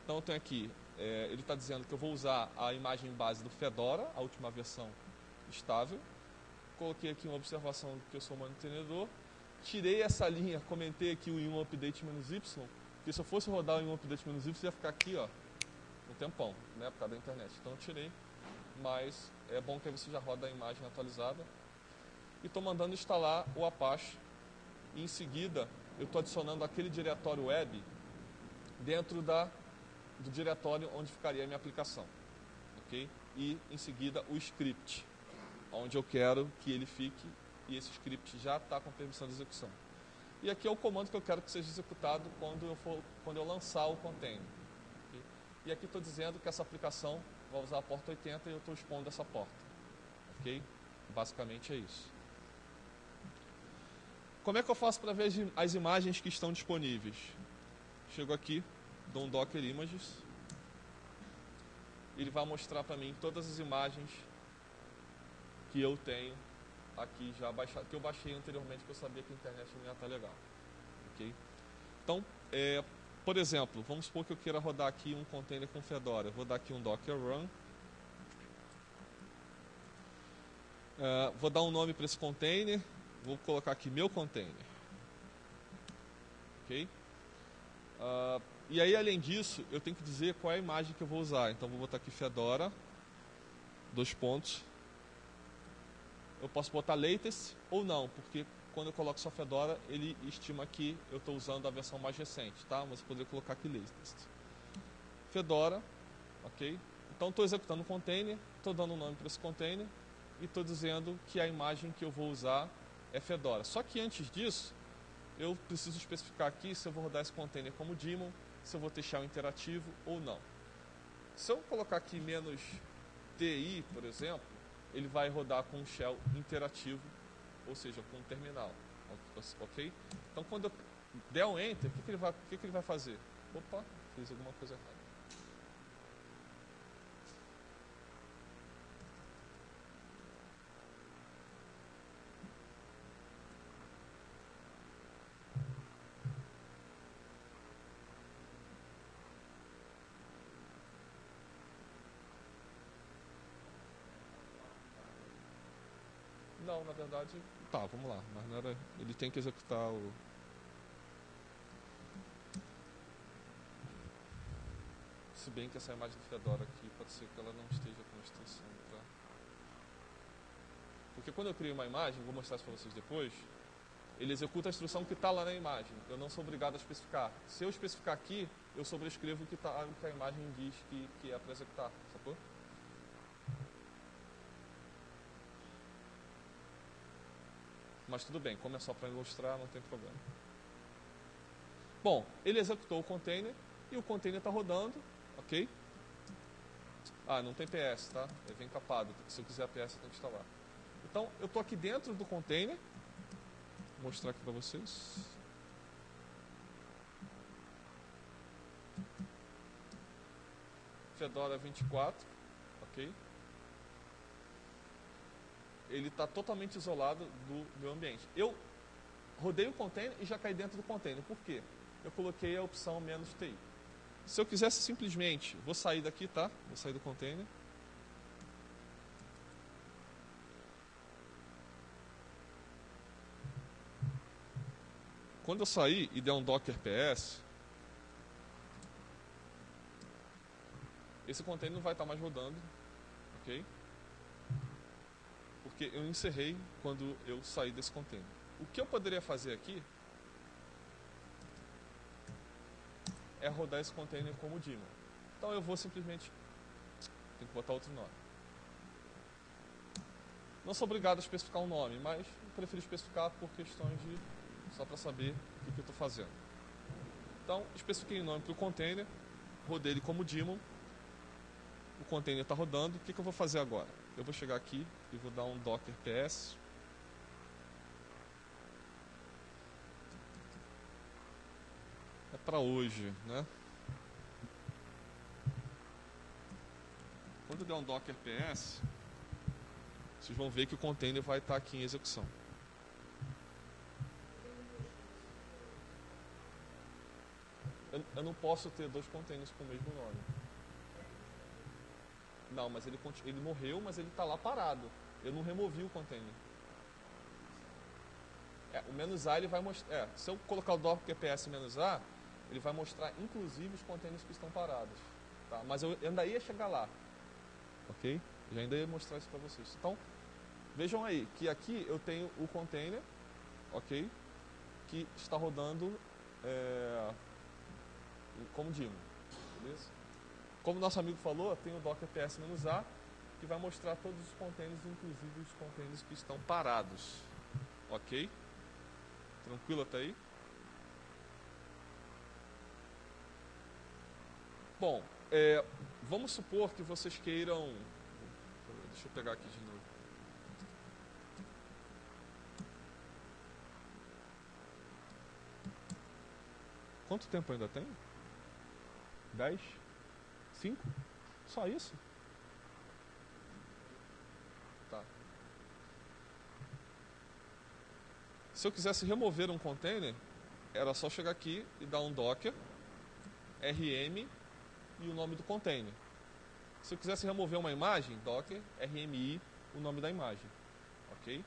Então eu tenho aqui, ele está dizendo que eu vou usar a imagem base do Fedora, a última versão estável. Coloquei aqui uma observação que eu sou mantenedor. Tirei essa linha, comentei aqui o in update-y, que se eu fosse rodar o in update-y ia ficar aqui, ó, um tempão, né, por causa da internet. Então eu tirei mas é bom que aí você já roda a imagem atualizada. E estou mandando instalar o Apache. E em seguida, eu estou adicionando aquele diretório web dentro do diretório onde ficaria a minha aplicação. Okay? E em seguida o script, onde eu quero que ele fique, e esse script já está com permissão de execução. E aqui é o comando que eu quero que seja executado quando eu lançar o container. Okay? E aqui estou dizendo que essa aplicação vai usar a porta 80 e eu estou expondo essa porta. Okay? Basicamente é isso. Como é que eu faço para ver as imagens que estão disponíveis? Chego aqui, dou um Docker Images. Ele vai mostrar para mim todas as imagens que eu tenho aqui já baixado, que eu baixei anteriormente, que eu sabia que a internet não ia estar legal. Okay? Então, por exemplo, vamos supor que eu queira rodar aqui um container com Fedora. Vou dar aqui um Docker Run. Vou dar um nome para esse container. Vou colocar aqui meu container. Ok? E aí, além disso, eu tenho que dizer qual é a imagem que eu vou usar. Então, vou botar aqui Fedora, 2 pontos. Eu posso botar latest ou não, porque quando eu coloco só Fedora, ele estima que eu estou usando a versão mais recente, tá? Mas eu poderia colocar aqui latest. Fedora, ok? Então, estou executando o container, estou dando um nome para esse container e estou dizendo que a imagem que eu vou usar é Fedora. Só que antes disso, eu preciso especificar aqui se eu vou rodar esse container como daemon, se eu vou ter shell interativo ou não. Se eu colocar aqui -ti, por exemplo, ele vai rodar com um shell interativo, ou seja, com um terminal. Ok? Então, quando eu der um enter, o que ele vai fazer? Opa, fiz alguma coisa errada. Não, na verdade, tá, vamos lá, mas não era, ele tem que executar o... Se bem que essa imagem do Fedora aqui, pode ser que ela não esteja com extensão pra... Porque quando eu crio uma imagem, vou mostrar isso para vocês depois, ele executa a instrução que está lá na imagem, eu não sou obrigado a especificar. Se eu especificar aqui, eu sobrescrevo o que a imagem diz que é para executar, sacou? Mas tudo bem, como é só para ilustrar, não tem problema. Bom, ele executou o container e o container está rodando, ok? Ah, não tem PS, tá? Ele vem capado, se eu quiser PS eu tenho que instalar. Então, eu estou aqui dentro do container, vou mostrar aqui para vocês. Fedora 24, ok? Ele está totalmente isolado do meu ambiente. Eu rodei o container e já caí dentro do container. Por quê? Eu coloquei a opção -ti. Se eu quisesse simplesmente, vou sair daqui, tá? Vou sair do container. Quando eu sair e der um docker ps, esse container não vai estar mais rodando, ok? Porque eu encerrei quando eu saí desse container. O que eu poderia fazer aqui é rodar esse container como daemon. Então eu vou simplesmente... Tem que botar outro nome. Não sou obrigado a especificar um nome, mas eu prefiro especificar por questões de... só para saber o que eu estou fazendo. Então, especifiquei o nome para o container, rodei ele como daemon. O container está rodando. O que eu vou fazer agora? Eu vou chegar aqui e vou dar um docker ps. É para hoje, né? Quando eu der um docker ps, vocês vão ver que o container vai estar aqui em execução. Eu não posso ter 2 containers com o mesmo nome. Não, mas ele morreu, mas ele está lá parado. Eu não removi o container. O "-a" ele vai mostrar... se eu colocar o docker ps "-a", ele vai mostrar inclusive os containers que estão parados. Tá? Mas eu ainda ia chegar lá. Ok? Já ainda ia mostrar isso para vocês. Então, vejam aí que aqui eu tenho o container, ok? Que está rodando como daemon, beleza? Como nosso amigo falou, tem o Docker ps-a, que vai mostrar todos os containers, inclusive os containers que estão parados, ok? Tranquilo até aí? Bom, vamos supor que vocês queiram... Deixa eu pegar aqui de novo. Quanto tempo ainda tem? 10? 5? Só isso? Tá. Se eu quisesse remover um container, era só chegar aqui e dar um docker, rm e o nome do container. Se eu quisesse remover uma imagem, docker, rmi, o nome da imagem. Ok?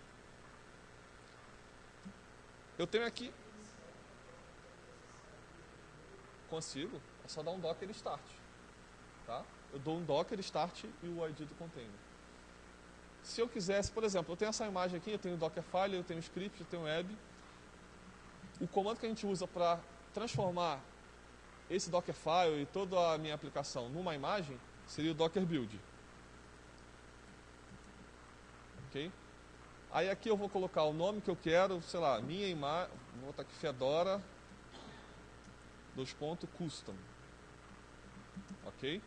Eu tenho aqui... Consigo, é só dar um docker start. Tá? Eu dou um docker start e o ID do container. Se eu quisesse, por exemplo, eu tenho essa imagem aqui, eu tenho Dockerfile, eu tenho script, eu tenho web. O comando que a gente usa para transformar esse Dockerfile e toda a minha aplicação numa imagem seria o Docker Build. Ok? Aí aqui eu vou colocar o nome que eu quero, sei lá, minha imagem, vou botar aqui Fedora .custom. Ok?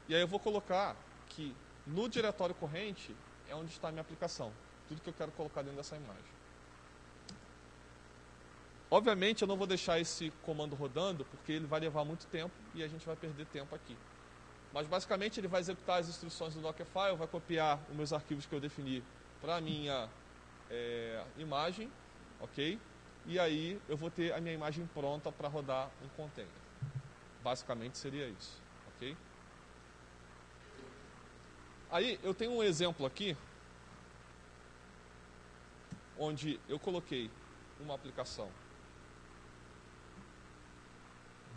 E aí eu vou colocar que no diretório corrente é onde está a minha aplicação. Tudo que eu quero colocar dentro dessa imagem. Obviamente eu não vou deixar esse comando rodando porque ele vai levar muito tempo e a gente vai perder tempo aqui. Mas basicamente ele vai executar as instruções do Dockerfile, vai copiar os meus arquivos que eu defini para a minha imagem, ok? E aí eu vou ter a minha imagem pronta para rodar um container. Basicamente seria isso, ok? Aí eu tenho um exemplo aqui, onde eu coloquei uma aplicação.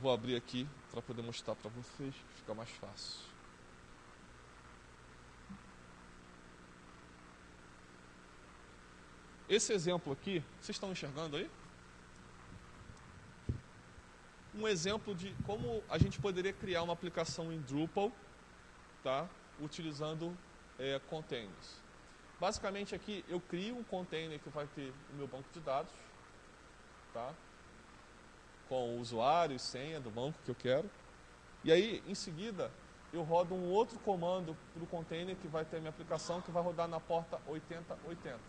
Vou abrir aqui para poder mostrar para vocês, que fica mais fácil. Esse exemplo aqui, vocês estão enxergando aí? Um exemplo de como a gente poderia criar uma aplicação em Drupal, tá? Utilizando containers. Basicamente aqui eu crio um container que vai ter o meu banco de dados, tá? Com o usuário e senha do banco que eu quero. E aí, em seguida, eu rodo um outro comando para o container que vai ter a minha aplicação, que vai rodar na porta 8080.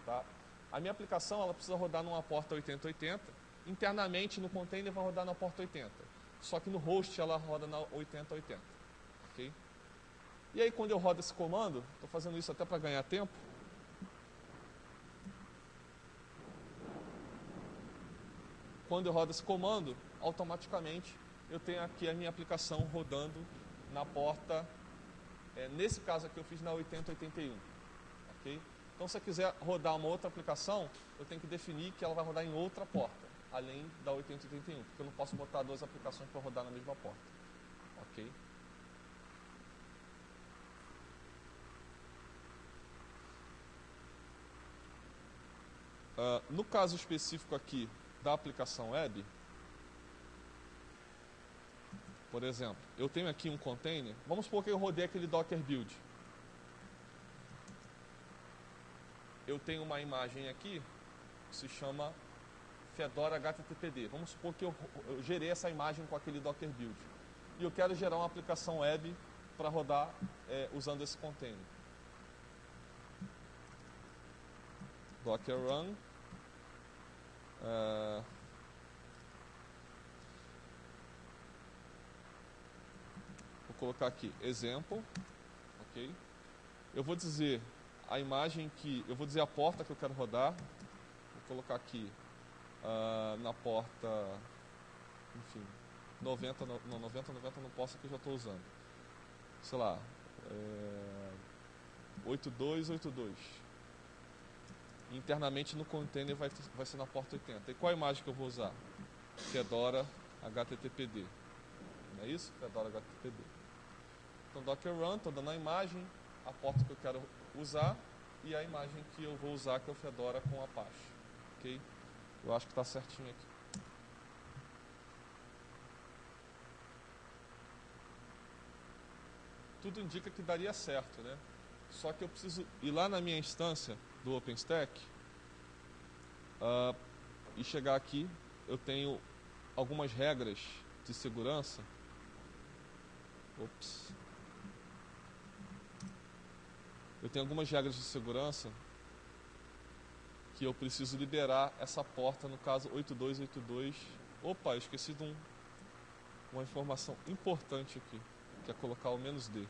Tá? A minha aplicação ela precisa rodar numa porta 8080. Internamente, no container, vai rodar na porta 80. Só que no host, ela roda na 8080. Okay? E aí, quando eu rodo esse comando, estou fazendo isso até para ganhar tempo. Quando eu rodo esse comando, automaticamente eu tenho aqui a minha aplicação rodando na porta, nesse caso aqui eu fiz na 8081. Okay? Então se eu quiser rodar uma outra aplicação, eu tenho que definir que ela vai rodar em outra porta, além da 8081, porque eu não posso botar duas aplicações para rodar na mesma porta. Ok? No caso específico aqui da aplicação web, por exemplo, eu tenho aqui um container, vamos supor que eu rodei aquele Docker Build. Eu tenho uma imagem aqui que se chama Fedora HTTPD. Vamos supor que eu gerei essa imagem com aquele Docker Build. E eu quero gerar uma aplicação web para rodar usando esse container. Docker Run. Vou colocar aqui exemplo. Ok? Eu vou dizer a imagem que... Eu vou dizer a porta que eu quero rodar. Vou colocar aqui na porta... Enfim... 90 não posso, que eu já estou usando. Sei lá... 8282. Internamente no container vai ser na porta 80. E qual a imagem que eu vou usar? Fedora HTTPD. Não é isso? Fedora HTTPD. Então Docker Run, estou dando a imagem. a porta que eu quero usar e a imagem que eu vou usar, que é o Fedora com Apache. Ok? Eu acho que está certinho aqui. Tudo indica que daria certo, né? Só que eu preciso ir lá na minha instância do OpenStack e chegar aqui. Eu tenho algumas regras de segurança. Ops. Eu tenho algumas regras de segurança que eu preciso liberar essa porta, no caso 8282. Opa, eu esqueci de uma informação importante aqui, que é colocar o "-d".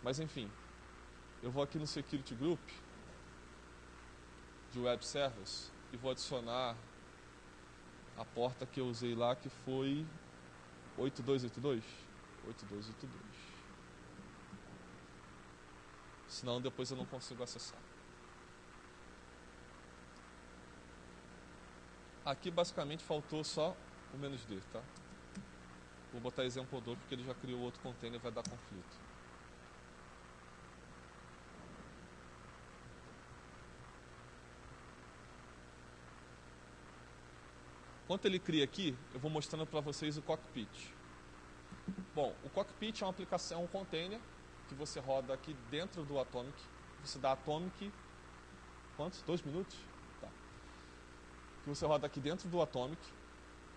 Mas enfim, eu vou aqui no Security Group de Web Service e vou adicionar a porta que eu usei lá, que foi 8282. 8282. Senão depois eu não consigo acessar. Aqui basicamente faltou só o "-d", tá? Vou botar exemplo 2 porque ele já criou outro container e vai dar conflito. Enquanto ele cria aqui, eu vou mostrando para vocês o Cockpit. Bom, o Cockpit é uma aplicação, um container que você roda aqui dentro do Atomic. Você dá Atomic, quantos? 2 minutos? Tá. Que você roda aqui dentro do Atomic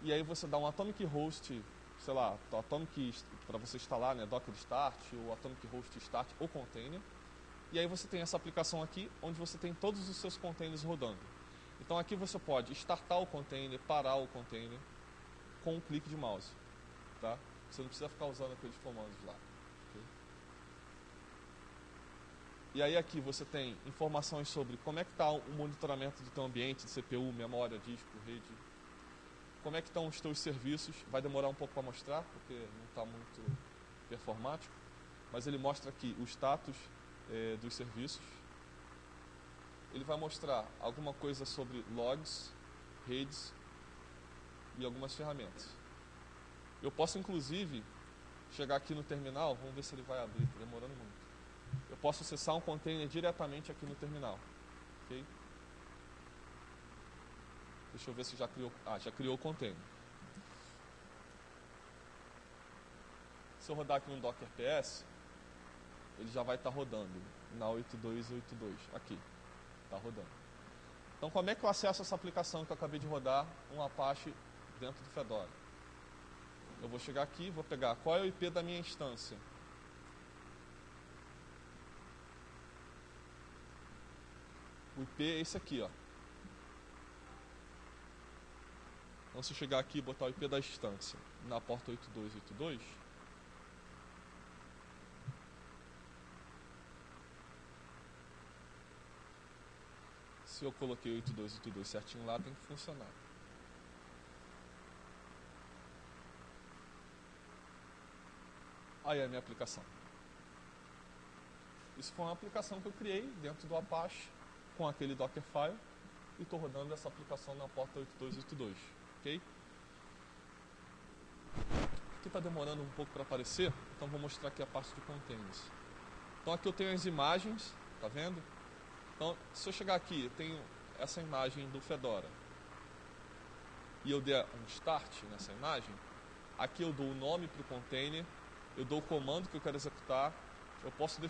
e aí você dá um Atomic Host, sei lá, Atomic para você instalar, né, Docker Start, ou Atomic Host Start ou container. E aí você tem essa aplicação aqui, onde você tem todos os seus containers rodando. Então aqui você pode startar o container, parar o container com um clique de mouse, tá? Você não precisa ficar usando aqueles comandos lá. Okay? E aí aqui você tem informações sobre como é que está o monitoramento do teu ambiente de CPU, memória, disco, rede. Como é que estão os teus serviços. Vai demorar um pouco para mostrar, porque não está muito performático. Mas ele mostra aqui o status dos serviços. Ele vai mostrar alguma coisa sobre logs, redes e algumas ferramentas. Eu posso, inclusive, chegar aqui no terminal, vamos ver se ele vai abrir, está demorando muito. Eu posso acessar um container diretamente aqui no terminal. Okay? Deixa eu ver se já criou. Já criou o container. Se eu rodar aqui no Docker PS, ele já vai estar rodando na 8282, aqui. Está rodando. Então, como é que eu acesso essa aplicação que eu acabei de rodar, um Apache dentro do Fedora? Eu vou chegar aqui, vou pegar qual é o IP da minha instância. O IP é esse aqui, ó. Então, se eu chegar aqui e botar o IP da instância na porta 8282, se eu coloquei 8282 certinho lá, tem que funcionar. Aí é a minha aplicação. Isso foi uma aplicação que eu criei dentro do Apache com aquele Dockerfile e estou rodando essa aplicação na porta 8282. Ok? Aqui está demorando um pouco para aparecer, então vou mostrar aqui a parte de containers. Então aqui eu tenho as imagens, tá vendo? Então, se eu chegar aqui, eu tenho essa imagem do Fedora e eu der um start nessa imagem, aqui eu dou o nome para o container, eu dou o comando que eu quero executar, eu posso definir